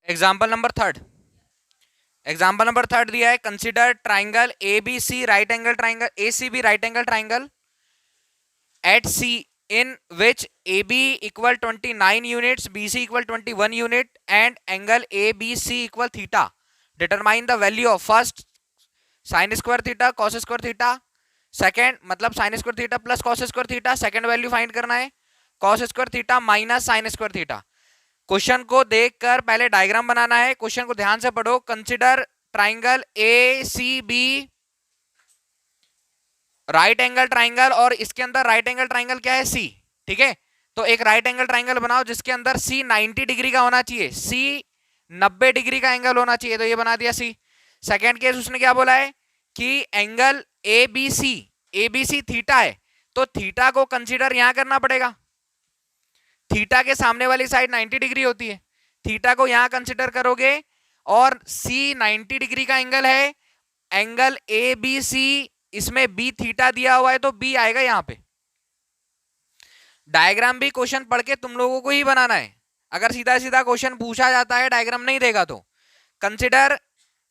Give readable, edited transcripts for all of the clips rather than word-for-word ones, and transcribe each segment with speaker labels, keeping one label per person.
Speaker 1: Example number third, example number third दिया है, consider triangle A B C right angle triangle, A C B right angle triangle at C in which AB equal 29 units, BC equal 21 unit and angle ABC equal theta. Determine the value of first sin square theta cos square theta, second मतलब sine square theta plus cos square theta, second value find करना है cos square theta minus sine square theta. Question को देखकर पहले diagram बनाना है, question को ध्यान से पढ़ो। Consider triangle A C B right angle triangle और इसके अंदर राइट एंगल ट्राइंगल क्या है सी, ठीक है। तो एक राइट एंगल ट्राइंगल बनाओ जिसके अंदर सी 90 डिग्री का होना चाहिए, सी 90 डिग्री का एंगल होना चाहिए, तो ये बना दिया सी। सेकेंड केस उसने क्या बोला है कि angle A B C theta है, तो थीटा को कंसीडर यहां करना पड़ेगा, थीटा के सामने वाली साइड 90 डिग्री होती है, थीटा को यहां कंसीडर करोगे और सी 90 डिग्री का एंगल है, एंगल ए बी सी, इसमें बी थीटा दिया हुआ है तो बी आएगा यहां पे। डायग्राम भी क्वेश्चन पढ़ के तुम लोगों को ही बनाना है, अगर सीधा सीधा क्वेश्चन पूछा जाता है डायग्राम नहीं देगा तो। Consider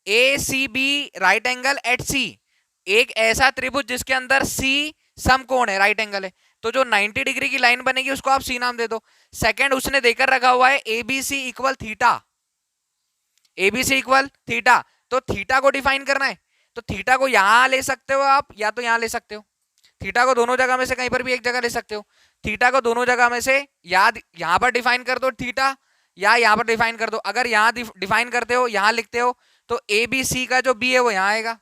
Speaker 1: A C B right angle at C, एक ऐसा त्रिभुज जिसके अंदर सी समकोण है, राइट एंगल है, तो जो 90 डिग्री की लाइन बनेगी उसको आप सी नाम दे दो। सेकंड उसने देकर रखा हुआ है ABC equal theta, ABC equal theta, तो थीटा को डिफाइन करना है, तो थीटा को यहां ले सकते हो आप या तो यहां ले सकते हो, थीटा को दोनों जगह में से कहीं पर भी एक जगह ले सकते हो, थीटा को दोनों जगह में से याद यहां पर डिफाइन कर दो थीटा या यहां पर डिफाइन कर दो। अगर यहां डिफाइन करते हो यहां लिखते हो तो ए बी सी का जो बी है वो यहां आएगा,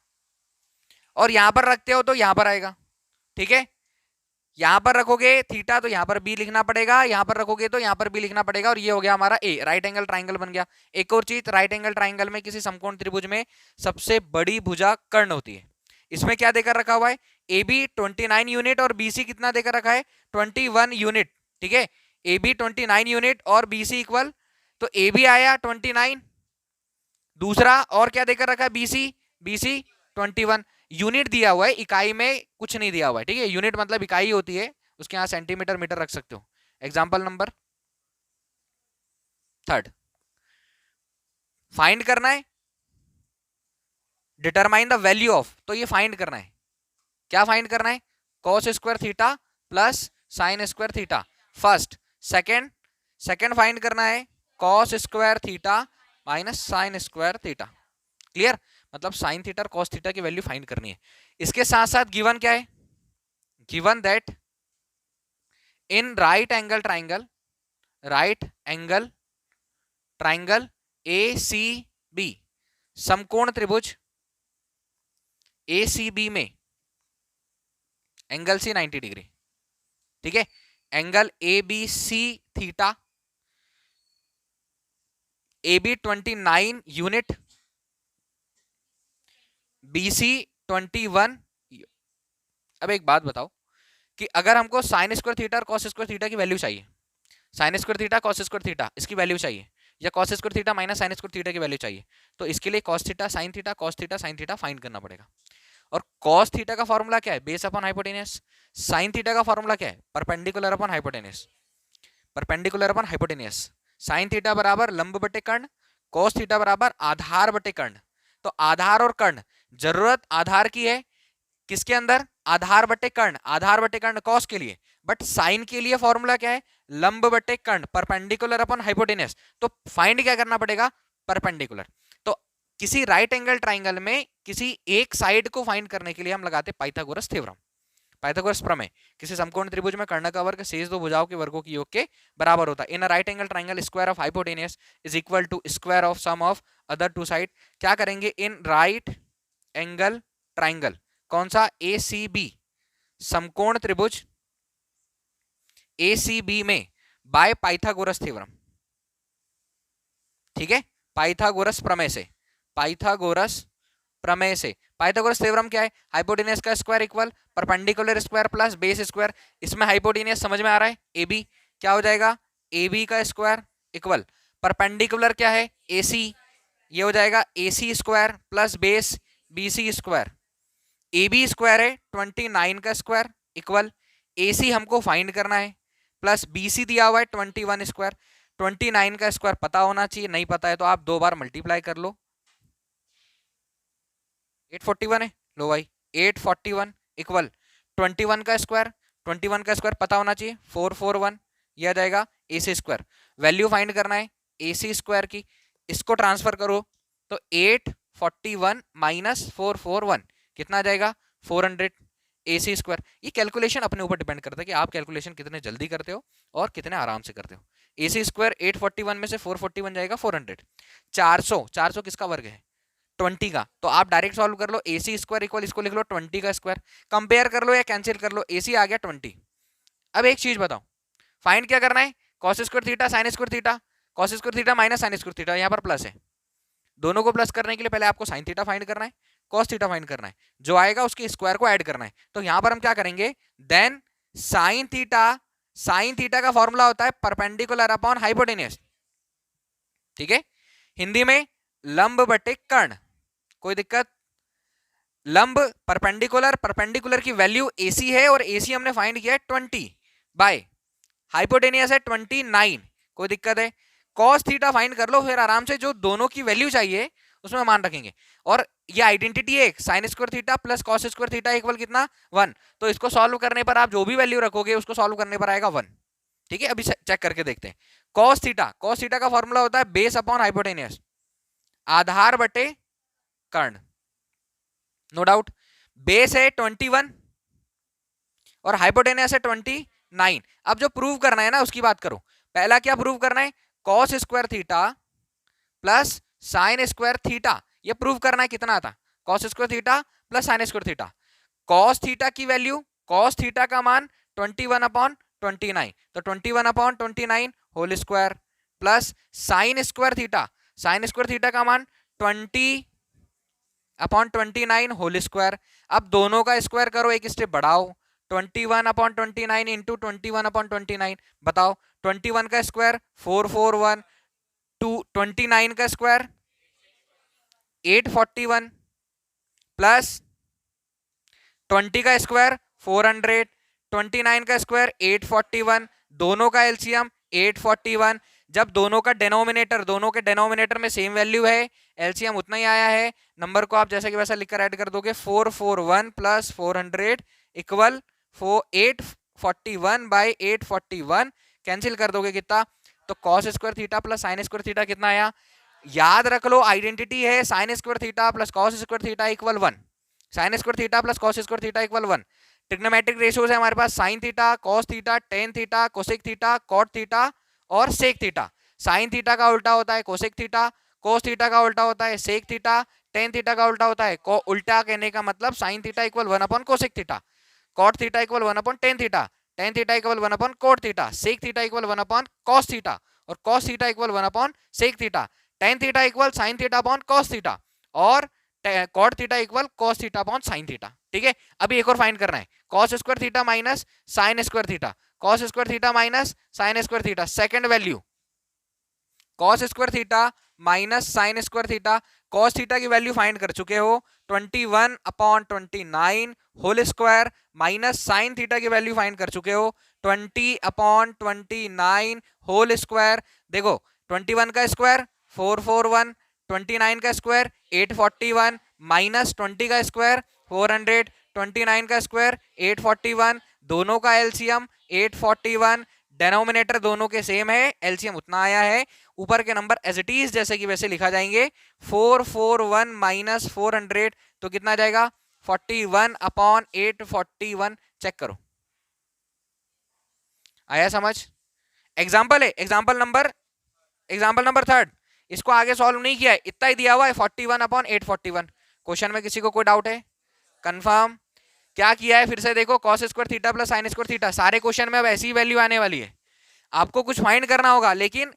Speaker 1: और यहां पर रखते हो तो यहां पर आएगा, ठीक है। यहां पर रखोगे थीटा तो यहां पर बी लिखना पड़ेगा, यहां पर रखोगे तो यहां पर बी लिखना पड़ेगा, और ये हो गया हमारा ए, राइट एंगल ट्राइंगल बन गया। एक और चीज, राइट एंगल ट्राइंगल में किसी समकोण त्रिभुज में सबसे बड़ी भुजा कर्ण होती है, इसमें क्या देकर रखा हुआ है ए बी 29 यूनिट और बी सी कितना देकर रखा है 21 यूनिट, ठीक है। ए बी 29 यूनिट और बी सी इक्वल, तो ए बी आया 29, दूसरा और क्या देकर रखा है बी सी 21, यूनिट दिया हुआ है, इकाई में कुछ नहीं दिया हुआ है, ठीक है। यूनिट मतलब इकाई होती है, उसके यहां सेंटीमीटर मीटर रख सकते हो। एग्जाम्पल नंबर थर्ड, फाइंड करना है डिटरमाइन द वैल्यू ऑफ, तो ये फाइंड करना है, क्या फाइंड करना है cos square theta plus sine square theta first, second second find करना है cos square theta minus sine square theta. Clear, मतलब साइन थीटा और कॉस थीटा की वैल्यू फाइंड करनी है। इसके साथ साथ गिवन क्या है, given that in right angle triangle A C B, समकोण त्रिभुज ए सी बी में एंगल सी 90 डिग्री, ठीक है। Angle A B C theta, A B 29 unit, B C 21। अब एक बात बताओ कि अगर हमको साइन स्क्वायर थीटा और कॉस स्क्वायर थीटा की वैल्यू चाहिए, sign square theta cos square theta इसकी वैल्यू चाहिए, या cos square theta minus sine square theta की वैल्यू चाहिए, तो इसके लिए cos theta sine theta cos theta sine theta find करना पड़ेगा। और कॉस थीटा का फॉर्मूला क्या है, base upon hypotenuse. Sine theta का फॉर्मूला क्या है, perpendicular upon hypotenuse, perpendicular upon hypotenuse. Sine theta बराबर लंब बटे कर्ण, कॉस थीटा बराबर आधार बटे कर्ण। तो आधार और कर्ण, जरूरत आधार की है किसके अंदर, आधार बटे कर्ण, आधार बटे कर्ण कॉस के लिए, बट साइन के लिए फॉर्मूला क्या है लंब बटे कर्ण, परपेंडिकुलर अपॉन हाइपोटेनियस। तो फाइंड क्या करना पड़ेगा, परपेंडिकुलर। तो किसी राइट एंगल ट्राइंगल में किसी एक साइड को फाइंड करने के लिए हम लगाते पाइथागोरस थ्योरम, पाइथागोरस प्रमेय। किसी समकोण त्रिभुज में कर्ण का वर्ग शेष दो भुजाओं के वर्गों की योग के बराबर होता है। In a right angle triangle square of hypotenuse is equal to square of sum of other two side. क्या करेंगे, इन राइट एंगल ट्राइंगल, कौन सा ए सी बी, समकोण त्रिभुज ए सी बी में बाय पाइथागोरस थ्योरम, ठीक है, पाइथागोरस प्रमेय से, पाइथागोरस प्रमेय से। पाइथागोरस थ्योरम क्या है, हाइपोटेनियस का square equal perpendicular square plus base square. इसमें हाइपोटेनियस समझ में आ रहा है, ए बी क्या हो जाएगा, ए बी का स्क्वायर इक्वल परपेंडिकुलर क्या है ए सी, ये हो जाएगा A C square plus base B C square. A B square है 29 का स्क्वायर इक्वल ए सी हमको फाइंड करना है, प्लस बी सी दिया हुआ है 21 स्क्वायर। 29 का स्क्वायर पता होना चाहिए, नहीं पता है तो आप 2 बार मल्टीप्लाई कर लो। 841 है, लो भाई 841 इक्वल 21 का स्क्वायर, 21 का स्क्वायर पता होना चाहिए 441, यह आ जाएगा AC स्क्वायर। वैल्यू फाइंड करना है AC स्क्वायर की, इसको ट्रांसफर करो तो 841 माइनस 441 कितना आ जाएगा 400 AC स्क्वायर। ये कैलकुलेशन अपने ऊपर डिपेंड करता है कि आप कैलकुलेशन कितने जल्दी करते हो और कितने आराम से करते हो। AC स्क्वायर 841 में से 441 जाएगा 400। 400 किसका वर्ग है 20 का, तो आप डायरेक्ट सॉल्व कर लो। AC स्क्वायर इक्वल इसको लिख लो 20 का स्क्वायर, कंपेयर कर लो या कैंसिल कर लो, AC आ गया 20। अब एक चीज बताओ, फाइंड क्या करना है, cos square theta sine square theta, cos square theta minus sine square theta, यहाँ पर प्लस है, दोनों को प्लस करने के लिए पहले आपको साइन थीटा फाइंड करना है, कॉस थीटा फाइंड करना है, जो आएगा उसके स्क्वायर को ऐड करना है। तो यहां पर हम क्या करेंगे, देन साइन थीटा का फॉर्मूला होता है परपेंडिकुलर अपॉन हाइपोटेनियस, ठीक है, हिंदी में लंब बटे कर्ण, कोई दिक्कत। लंब परपेंडिकुलर की वैल्यू AC है और AC हमने फाइंड किया है 20 बाय हाइपोटेनियस है 29, कोई दिक्कत है। कॉस थीटा फाइंड कर लो, फिर आराम से जो दोनों की वैल्यू चाहिए उसमें मान रखेंगे। और ये आइडेंटिटी है sine square theta plus cos square theta equal कितना 1, तो इसको सॉल्व करने पर आप जो भी वैल्यू रखोगे उसको सॉल्व करने पर आएगा 1, ठीक है। अभी चेक करके देखते हैं। कॉस थीटा का फॉर्मूला होता है बेस अपॉन हाइपोटेनियस, आधार बटे कर्ण, नो डाउट। बेस है 21 और हाइपोटेनियस है 29। अब जो प्रूव करना है ना उसकी बात करो। पहला क्या प्रूव करना है, cos square theta plus sine square theta, ये प्रूव करना है। कितना आता, cos square theta plus sine square theta. Cos theta की वैल्यू, कॉस थीटा का मान 21 अपॉन 29, तो 21 upon 29 whole square plus sine square theta का मान 20 अपॉन 29 होल स्क्वायर। अब दोनों का स्क्वायर करो, एक स्टेप बढ़ाओ, 21 अपॉन 29 इंटू 21 अपॉन 29, बताओ 21 का स्क्वायर 441, 29 का स्क्वायर 841 प्लस 20 का स्क्वायर 400, 29 का स्क्वायर 841, दोनों का एलसीएम 841। जब दोनों के डेनोमिनेटर में सेम वैल्यू है, एलसीएम उतना ही आया है, नंबर को आप जैसा कि वैसा लिखकर ऐड कर दोगे, 441 प्लस 400 इक्वल 841 बाई 841, कैंसिल कर दोगे कितना, तो cos square theta plus sine square theta कितना आया, याद रख लो आइडेंटिटी है sine square theta plus cos square theta equal 1, sine square theta plus cos square theta equal 1। Trigonometric ratios है हमारे पास sine theta, cos theta, tan theta, cosec theta, cot theta और सेक थीटा। साइन थीटा का उल्टा होता है cosec theta, cos theta का उल्टा होता है सेक थीटा, टेन थीटा का उल्टा होता है उल्टा कहने का मतलब sine theta equal 1 upon cosec theta, cot theta equal 1 upon tan theta equal 1 upon cot theta, sec theta equal 1 upon cos theta और cos theta equal 1 upon sec theta, tan theta equal sine theta upon cos theta और cot theta equal cos theta upon sine theta, ठीक है। अभी एक और find करना है, cos square theta minus sine square theta, cos square theta minus sine square theta, second value cos square theta minus sine square theta, cos theta की value find कर चुके हो 21 upon 29 whole square, minus sine theta की value find कर चुके हो 20 upon 29 whole square. देखो 21 का स्क्वायर 441, 29 का स्क्वायर 841 माइनस 20 का स्क्वायर 400, 29 का स्क्वायर 841, दोनों का एलसीएम 841, डेनोमिनेटर दोनों के सेम है, एलसीएम उतना आया है। ऊपर के नंबर एज इट इज जैसे कि वैसे लिखा जाएंगे, 441 माइनस 400 तो कितना जाएगा 41 अपॉन 841, चेक करो आया समझ। एग्जाम्पल है, एग्जाम्पल नंबर थर्ड, इसको आगे सॉल्व नहीं किया है, इतना ही दिया हुआ है 41 अपॉन 841। क्वेश्चन में किसी को कोई डाउट है, कंफर्म। क्या किया है फिर से देखो, cos square theta plus sine square theta, सारे क्वेश्चन में अब ऐसी वैल्यू आने वाली है, आपको कुछ फाइंड करना होगा लेकिन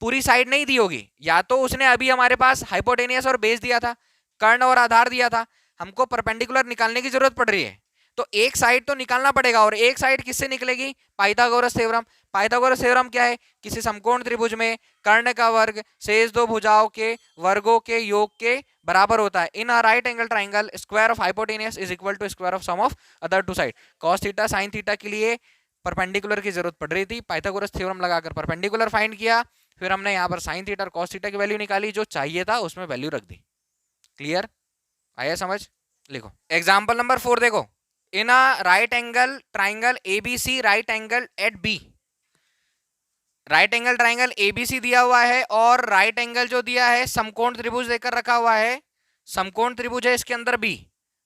Speaker 1: पूरी साइड नहीं दी होगी। या तो उसने अभी हमारे पास हाइपोटेनियस और बेस दिया था, कर्ण और आधार दिया था, हमको परपेंडिकुलर निकालने की जरूरत पड़ रही है, तो एक साइड तो निकालना पड़ेगा। और एक साइड किससे निकलेगी, पाइथागोरस थ्योरम। पाइथागोरस थ्योरम क्या है, किसी समकोण त्रिभुज में कर्ण का वर्ग शेष दो भुजाओं के वर्गों के योग के बराबर होता है। In a right angle triangle square of hypotenuse is equal to square of sum of other two side. Cos theta sine theta के लिए परपेंडिकुलर की जरूरत पड़ रही थी, पाइथागोरस थ्योरम लगाकर परपेंडिकुलर फाइंड किया, फिर हमने यहाँ पर साइन थीटा और कॉस थीटा की वैल्यू निकाली, जो चाहिए था उसमें वैल्यू रख दी। क्लियर, आया समझ? लिखो एग्जाम्पल नंबर 4 देखो, in a right angle triangle ABC right angle at B, right angle triangle ABC दिया हुआ है और राइट एंगल जो दिया है समकोण त्रिभुज देकर रखा हुआ है, समकोण त्रिभुज है इसके अंदर बी,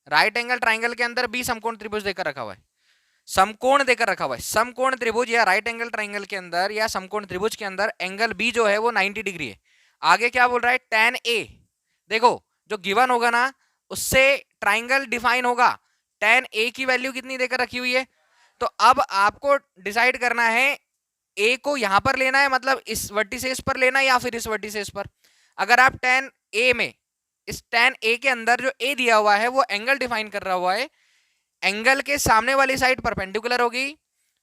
Speaker 1: राइट एंगल ट्राइंगल के अंदर बी समकोण त्रिभुज देकर रखा हुआ है, समकोण देकर रखा हुआ है, समकोण त्रिभुज या राइट एंगल ट्राइंगल के अंदर या समकोण त्रिभुज के अंदर एंगल बी जो है वो 90 डिग्री है। आगे क्या बोल रहा है, tan ए, देखो जो गिवन होगा ना उससे ट्राइंगल डिफाइन होगा, tan ए की वैल्यू कितनी देकर रखी हुई है, तो अब आपको डिसाइड करना है ए को यहां पर लेना है, मतलब इस वर्टिसेस पर लेना है या फिर इस वर्टिसेस पर। अगर आप tan ए में, इस tan ए के अंदर जो ए दिया हुआ है वो एंगल डिफाइन कर रहा हुआ है, एंगल के सामने वाली साइड परपेंडिकुलर होगी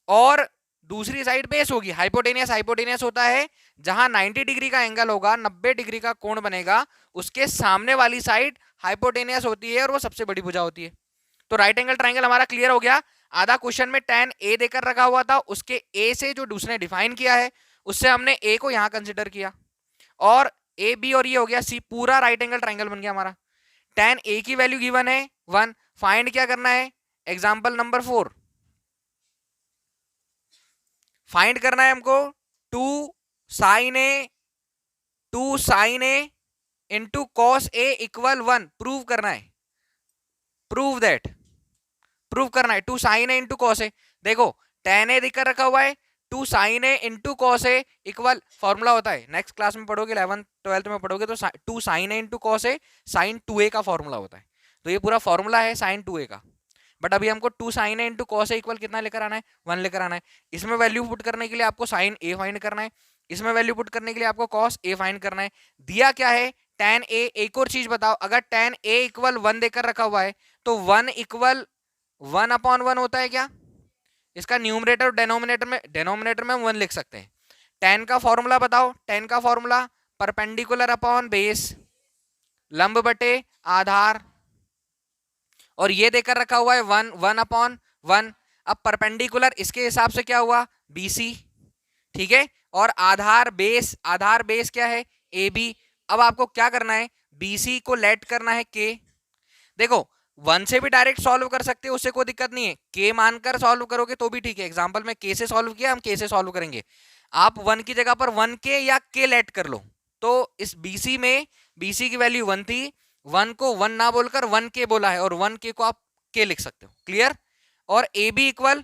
Speaker 1: और दूसरी साइड बेस होगी, हाइपोटेनियस, हाइपोटेनियस होता है जहां 90 डिग्री का एंगल होगा, 90 डिग्री का कोण बनेगा, उसके सामने वाली साइड हाइपोटेनियस होती है और वो सबसे बड़ी भुजा होती है। तो राइट एंगल ट्राइंगल हमारा क्लियर हो गया। आधा क्वेश्चन में tan ए देकर रखा हुआ था, उसके ए से जो दूसरे डिफाइन किया है उससे हमने ए को यहां कंसिडर किया और ए बी और ये हो गया सी, पूरा राइट एंगल ट्राइंगल बन गया हमारा। tan ए की वैल्यू गिवन है 1, फाइंड क्या करना है, एग्जाम्पल नंबर 4 फाइंड करना है हमको 2 sin a into cos A equal 1, prove करना है, प्रूव दैट, प्रूव करना है 2 sin a इंटू कॉस ए। देखो tan a दिखकर रखा हुआ है, 2 sin a into cos A equal, formula होता है नेक्स्ट क्लास में पढ़ोगे, 11th 12th में पढ़ोगे तो 2 sin a into cos A sine 2a का फॉर्मूला होता है, तो ये पूरा फॉर्मूला है साइन 2a का। बट अभी हमको 2 sin a into cos A equal कितना लेकर आना है, 1 लेकर आना है। इसमें वैल्यू पुट करने के लिए आपको साइन ए फाइंड करना है, इसमें वैल्यू पुट करने के लिए आपको कॉस ए फाइंड करना है। दिया क्या है tan a, एक और चीज बताओ, अगर tan a इक्वल 1 देकर रखा हुआ है तो 1 इक्वल 1/1 होता है क्या, इसका न्यूमरेटर और डेनोमिनेटर में 1 लिख सकते हैं। tan का फॉर्मूला बताओ, tan का फॉर्मूला परपेंडिकुलर अपॉन बेस, लंब बटे आधार, और ये देकर रखा हुआ है 1/1। अब परपेंडिकुलर इसके हिसाब से क्या हुआ BC, ठीक है, और आधार बेस क्या है AB। अब आपको क्या करना है, BC को लेट करना है K। देखो 1 से भी डायरेक्ट सॉल्व कर सकते हो, उससे कोई दिक्कत नहीं है, K मानकर सॉल्व करोगे तो भी ठीक है। एग्जांपल में K से सॉल्व किया, हम K से सॉल्व करेंगे। आप 1 की जगह पर 1K या K लेट कर लो, तो इस BC में BC की वैल्यू 1 थी, 1 को 1 ना बोलकर 1K बोला है और 1K को आप K लिख सकते हो, क्लियर। और AB इक्वल,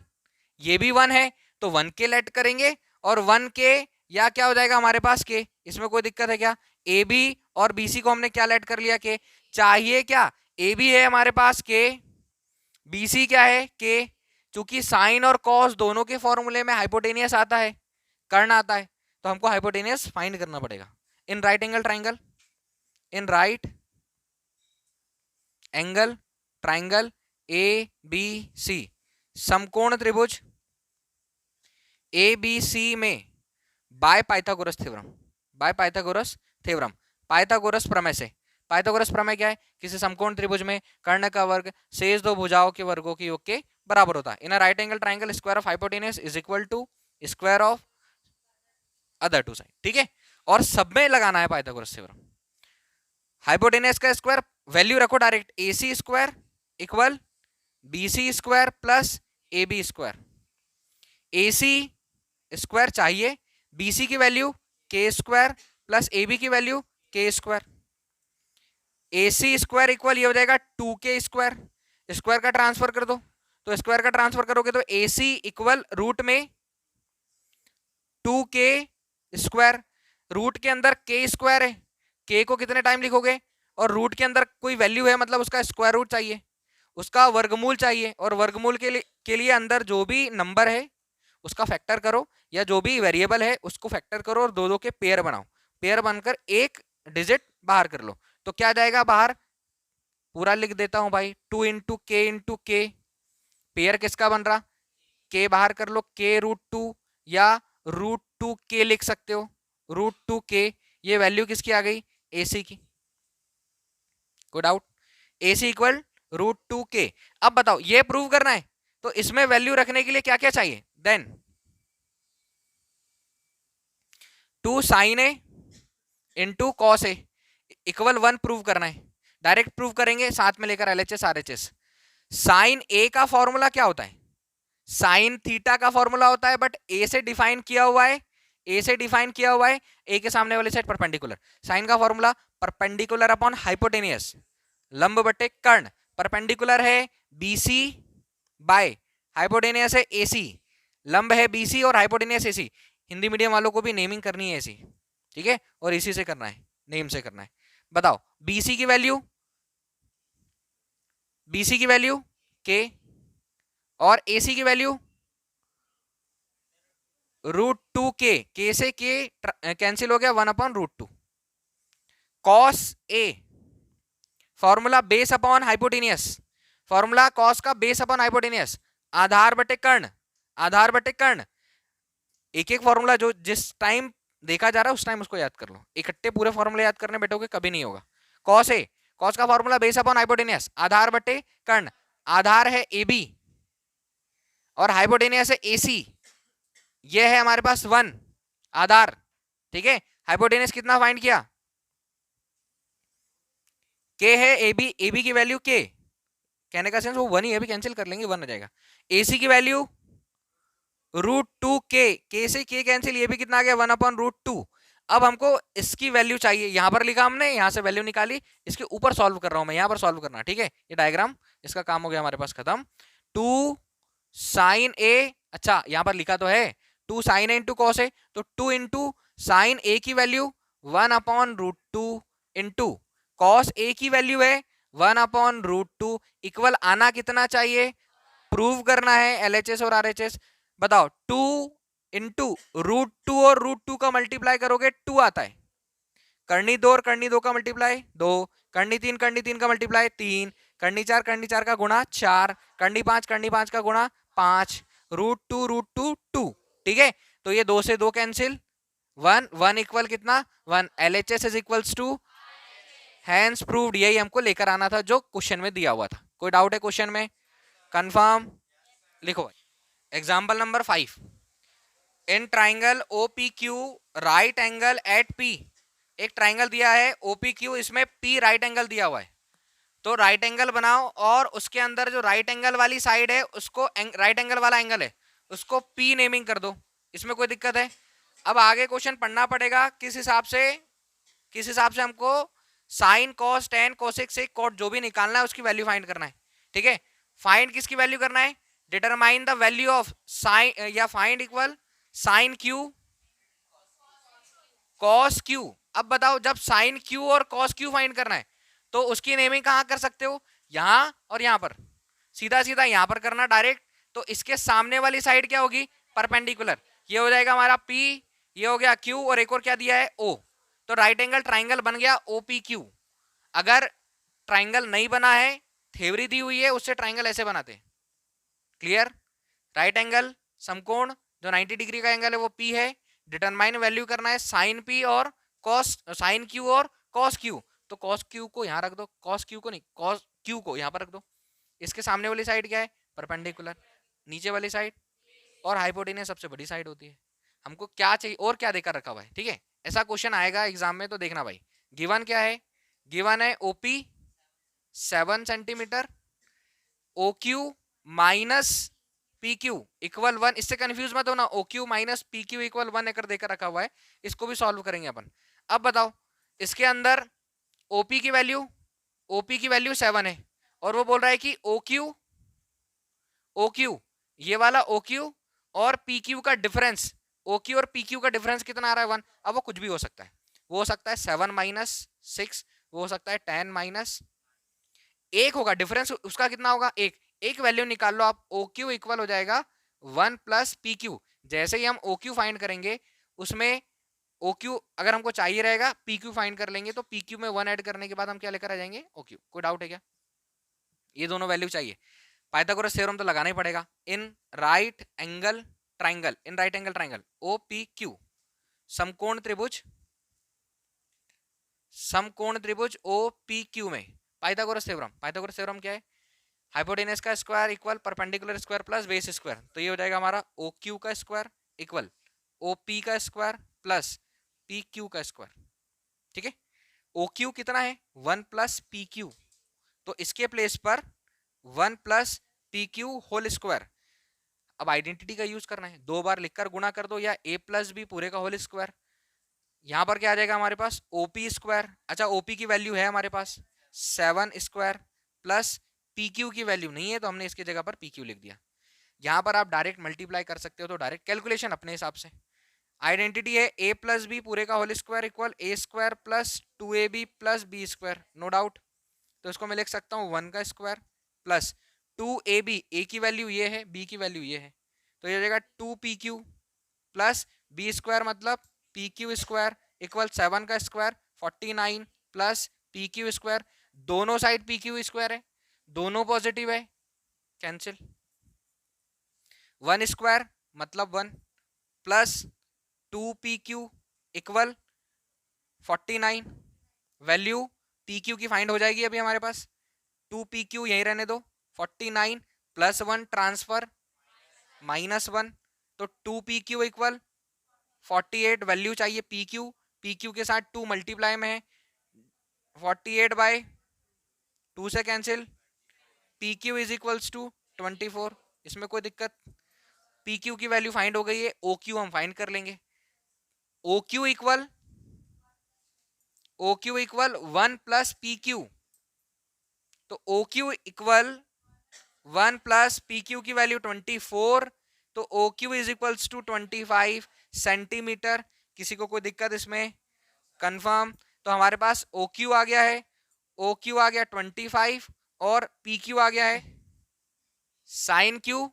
Speaker 1: ये भी 1 है तो 1K लेट करेंगे और 1K या क्या हो जाएगा हमारे पास K, इसमें कोई दिक्कत है क्या। AB और BC को हमने क्या लेट कर लिया K, चाहिए क्या, AB है हमारे पास K, BC क्या है K, चूंकि साइन और कॉस दोनों के फॉर्मूले में हाइपोटेनियस आता है, कर्ण आता है, तो हमको हाइपोटेनियस फाइंड करना पड़ेगा इन राइट एंगल ट्राइंगल, इन राइट एंगल ट्राइंगल ABC, समकोण त्रिभुज ABC में by Pythagoras theorem, by Pythagoras theorem, Pythagoras प्रमेय से। पाइथागोरस प्रमेय क्या है, किसी समकोण त्रिभुज में कर्ण का वर्ग शेष दो भुजाओं के वर्गों के योग के बराबर होता है। In a right angle triangle square of hypotenuse is equal to square of other two side, ठीक है। और सब में लगाना है पाइथागोरस थ्योरम। हाइपोटेनस का स्क्वायर वैल्यू रखो direct, AC square equal BC square plus AB square. AC square चाहिए, BC की value K square plus AB की value K square. AC square equal ये हो जाएगा 2K स्क्वायर, स्क्वायर का transfer कर दो, तो स्क्वायर का ट्रांसफर करोगे तो AC इक्वल रूट में 2K स्क्वायर, रूट के अंदर K स्क्वायर है, K को कितने टाइम लिखोगे, और रूट के अंदर कोई वैल्यू है मतलब उसका स्क्वायर रूट चाहिए, उसका वर्गमूल चाहिए, और वर्गमूल के लिए अंदर जो भी नंबर है उसका फैक्टर करो, या जो भी वेरिएबल है उसको फैक्टर करो और दो दो के पेयर बनाओ, पेयर बनकर एक डिजिट बाहर कर लो, तो क्या जाएगा बाहर, पूरा लिख देता हूं भाई, 2 इंटू के, पेयर किसका बन रहा, K बाहर कर लो, K रूट 2 या रूट 2K लिख सकते हो, रूट 2K, ये वैल्यू किसकी आ गई, AC की। कोई doubt, AC equal root 2K। अब बताओ ये प्रूव करना है तो इसमें वैल्यू रखने के लिए क्या क्या चाहिए, then two sine A into cos A equal 1 prove करना है। डायरेक्ट प्रूव करेंगे, साथ में लेकर एलएचएस आरएचएस। साइन ए का फॉर्मूला क्या होता है? साइन थीटा का फॉर्मूला होता है, बट ए से डिफाइन किया हुआ है, ए से डिफाइन किया हुआ है, ए के सामने वाली साइड परपेंडिकुलर। साइन का फॉर्मूला परपेंडिकुलर अपॉन हाइपोटेनियस, लंब बटे कर्ण। परपेंडिकुलर है बीसी बाय हाइपोटेनियस है एसी, लंब है बीसी और हाइपोटेनियस एसी। हिंदी मीडियम वालों को भी नेमिंग करनी है ऐसी, ठीक है, और इसी से करना है, नेम से करना है। बताओ बीसी की वैल्यू, बीसी की वैल्यू के और एसी की वैल्यू √2 के से के कैंसिल हो गया, 1/√2। Cos A formula base upon hypotenuse, formula cos का बेस अपॉन हाइपोटेनियस, आधार बटे कर्ण, आधार बटे कर्ण। एक एक फॉर्मूला जो जिस टाइम देखा जा रहा है उस टाइम उसको याद कर लो, इकट्ठे पूरे फॉर्मूले याद करने बैठोगे कभी नहीं होगा। कॉस ए, कॉस का फॉर्मूला बेस अपॉन हाइपोटेनियस, आधार बटे कर्ण। आधार है ए बी और हाइपोटेनियस है एसी, ये है हमारे पास 1 आधार, ठीक है। हाइपोटेनियस कितना फाइंड किया? के है ए बी की वैल्यू के, कहने का सेंस वो 1 ही है, अभी कैंसिल कर लेंगे 1 हो जाएगा। एसी की वैल्यू √2 के से के कैंसिल, ये भी कितना आ गया 1/√2। अब हमको इसकी वैल्यू चाहिए, यहां पर लिखा हमने, यहां से वैल्यू निकाली, इसके ऊपर सॉल्व कर रहा हूं मैं, यहां पर सॉल्व करना, ठीक है। ये डायग्राम इसका काम हो गया हमारे पास खत्म। 2 साइन ए, अच्छा यहां पर लिखा तो है 2 साइन ए इंटू कॉस ए, तो 2 इंटू साइन ए की वैल्यू 1/√2 इंटू कॉस ए की वैल्यू है 1/√2, इक्वल आना कितना चाहिए? प्रूव करना है एलएचएस और आरएचएस। बताओ 2 इंटू √2 और √2 का मल्टीप्लाई करोगे 2 आता है, करनी 2 और करनी 2 का मल्टीप्लाई 2, करनी 3 का मल्टीप्लाई 3, करनी 4 का गुणा 4, करनी 5 का गुणा 5, √2 2, ठीक है। तो ये 2 से 2 कैंसिल, 1 इक्वल कितना 1, LHS is equals to hence proved. यही हमको लेकर आना था जो क्वेश्चन में दिया हुआ था। कोई डाउट है क्वेश्चन में? कंफर्म लिखो भाई। Example number 5, in triangle OPQ right angle at P, एक ट्राइंगल दिया है OPQ, इसमें P राइट एंगल दिया हुआ है, तो राइट एंगल बनाओ और उसके अंदर जो राइट एंगल वाली साइड है उसको, राइट एंगल वाला एंगल है उसको P नेमिंग कर दो। इसमें कोई दिक्कत है? अब आगे क्वेश्चन पढ़ना पड़ेगा किस हिसाब से, किस हिसाब से हमको sine cos tan cosec sec cot जो भी निकालना है उसकी वैल्यू फाइंड करना है, ठीक है। फाइंड किसकी वैल्यू करना है? Determine the value of sine, या find equal sine Q cos Q. अब बताओ जब साइन क्यू और कॉस क्यू फाइंड करना है तो उसकी नेमिंग कहां कर सकते हो? यहां और यहां पर, सीधा सीधा यहां पर करना डायरेक्ट। तो इसके सामने वाली साइड क्या होगी? परपेंडिकुलर, ये हो जाएगा हमारा P, ये हो गया Q और एक और क्या दिया है O, तो राइट एंगल ट्राइंगल बन गया OPQ। अगर ट्राइंगल नहीं बना है, थ्योरी दी हुई है उससे ट्राइंगल ऐसे बनाते, क्लियर। राइट एंगल समकोण जो 90 डिग्री का एंगल है वो P है, डिटरमाइन वैल्यू करना है साइन P और कॉस, साइन Q और कॉस Q। तो कॉस Q को यहां रख दो, कॉस Q को नहीं, कॉस Q को यहां पर रख दो। इसके सामने वाली साइड क्या है? परपेंडिकुलर, नीचे वाली साइड और हाइपोटेनियस सबसे बड़ी साइड होती है। हमको क्या चाहिए और क्या देकर रखा हुआ है, ठीक है। ऐसा क्वेश्चन आएगा एग्जाम में तो देखना भाई। गिवन क्या है? गिवन है OP 7 centimetre, OQ minus PQ equal 1, इससे कंफ्यूज मत होना, OQ माइनस PQ इक्वल 1 एकर देकर रखा हुआ है, इसको भी सॉल्व करेंगे अपन। अब बताओ इसके अंदर OP की वैल्यू 7 है और वो बोल रहा है कि OQ ये वाला OQ और PQ का डिफरेंस, OQ और PQ का डिफरेंस कितना आ रहा है 1। अब वो कुछ भी हो सकता है, वो हो सकता है 7 माइनस 6, वो हो सकता है 10 माइनस 1 होगा, डिफरेंस उसका कितना होगा 1। एक वैल्यू निकाल लो आप, OQ इक्वल हो जाएगा 1 प्लस PQ। जैसे ही हम OQ फाइंड करेंगे उसमें OQ अगर हमको चाहिए रहेगा PQ फाइंड कर लेंगे, तो PQ में 1 ऐड करने के बाद हम क्या लेकर आ जाएंगे OQ। कोई डाउट है क्या? ये दोनों वैल्यू चाहिए। पाइथागोरस थ्योरम तो लगाना ही पड़ेगा। इन राइट एंगल ट्राइंगल, इन राइट एंगल ट्राइंगल OPQ, समकोण त्रिभुज, समकोण त्रिभुज OPQ में पाइथागोरस थ्योरम, पाइथागोरस थ्योरम क्या है? हाइपोटेनस का square equal perpendicular square plus base square, तो ये हो जाएगा हमारा ओ क्यू का स्क्वायर इक्वल ओ पी का स्क्वायर प्लस पी क्यू का स्क्वायर। ठीक है, ओ क्यू कितना है 1 प्लस पी क्यू, तो इसके प्लेस पर 1 plus P Q whole square. अब आइडेंटिटी का यूज करना है, 2 बार लिखकर गुणा कर दो, या ए प्लस बी पूरे का होल स्क्वायर। यहां पर क्या आ जाएगा हमारे पास ओपी स्क्वायर। अच्छा, ओपी की वैल्यू है हमारे पास 7 स्क्वायर प्लस पी क्यू की वैल्यू नहीं है, तो हमने इसकी जगह पर पी क्यू लिख दिया। यहां पर आप डायरेक्ट मल्टीप्लाई कर सकते हो, तो डायरेक्ट कैलकुलेशन अपने हिसाब से। आइडेंटिटी है ए प्लस बी पूरे का whole square equal A square plus 2ab plus B square, no doubt. तो इसको मैं लिख सकता हूँ 1 का स्क्वायर प्लस 2ab, ए की वैल्यू ये है, बी की वैल्यू ये है, तो ये हो जाएगा 2pq प्लस बी स्क्वायर मतलब पी क्यू स्क्वायर इक्वल 7 का square 49 plus P Q square. दोनों साइड पी क्यू स्क्वायर है, दोनों पॉजिटिव है, कैंसिल। 1 स्क्वायर मतलब 1 plus 2pq equal 49, value P Q की फाइंड हो जाएगी अभी हमारे पास। 2pq यहीं रहने दो, 49 प्लस 1 ट्रांसफर -1, तो 2pq इक्वल 48, वैल्यू चाहिए pq, pq के साथ 2 मल्टीप्लाई में है, 48 बाय 2 से cancel, pq is equals to 24। इसमें कोई दिक्कत, pq की वैल्यू फाइंड हो गई है, oq हम फाइंड कर लेंगे। oq इक्वल 1 प्लस pq, तो oq इक्वल 1 प्लस pq की वैल्यू 24, तो oq is equals to 25 centimetre. किसी को कोई दिक्कत इसमें, कंफर्म। तो हमारे पास OQ आ गया है, OQ आ गया 25 और PQ आ गया है साइन क्यू।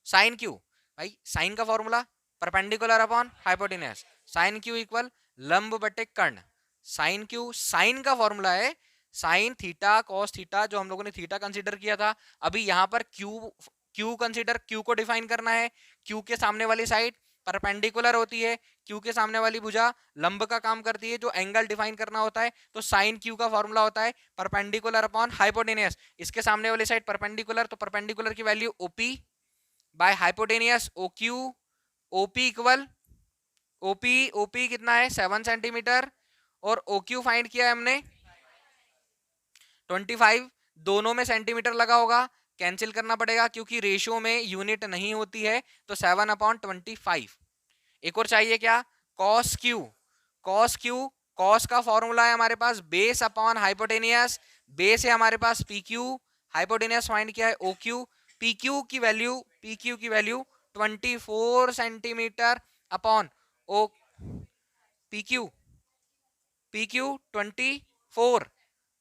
Speaker 1: साइन क्यू भाई, साइन का formula perpendicular upon hypotenuse, sine Q equal लंब बटे कर्ण। साइन क्यू, साइन का फॉर्मूला है साइन थीटा कॉस थीटा, जो हम लोगों ने थीटा कंसीडर किया था। अभी यहां पर क्यू कंसीडर, क्यू को डिफाइन करना है। क्यू के सामने वाली साइड परपेंडिकुलर होती है, क्यू के सामने वाली भुजा लंब का काम करती है, जो एंगल डिफाइन करना होता है। तो साइन क्यू का फॉर्मूला होता है परपेंडिकुलर अपॉन हाइपोटेनियस। इसके सामने वाली साइड परपेंडिकुलर, तो परपेंडिकुलर की value OP by hypotenuse OQ. OP equal OP कितना है 7 सेंटीमीटर, और ओक्यू फाइंड किया है हमने 25। दोनों में सेंटीमीटर लगा होगा, कैंसिल करना पड़ेगा क्योंकि रेशियो में यूनिट नहीं होती है, तो 7/25। एक और चाहिए क्या, कॉस क्यू। कॉस का फॉर्मूला है हमारे पास बेस अपॉन हाइपोटेनियस, बेस है हमारे पास पी क्यू, हाइपोटेनियस फाइंड किया है ओ क्यू। पी क्यू की value 24 centimetre upon O P Q 24,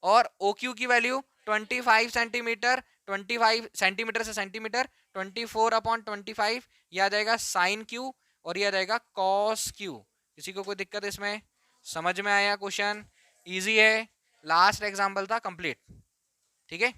Speaker 1: और ओ क्यू की वैल्यू 25 सेंटीमीटर, 25 सेंटीमीटर से सेंटीमीटर, 24/25, यह आ जाएगा साइन क्यू और यह आ जाएगा कॉस क्यू। किसी को कोई दिक्कत इसमें, समझ में आया क्वेश्चन, इजी है, लास्ट एग्जाम्पल था कंप्लीट। ठीक है।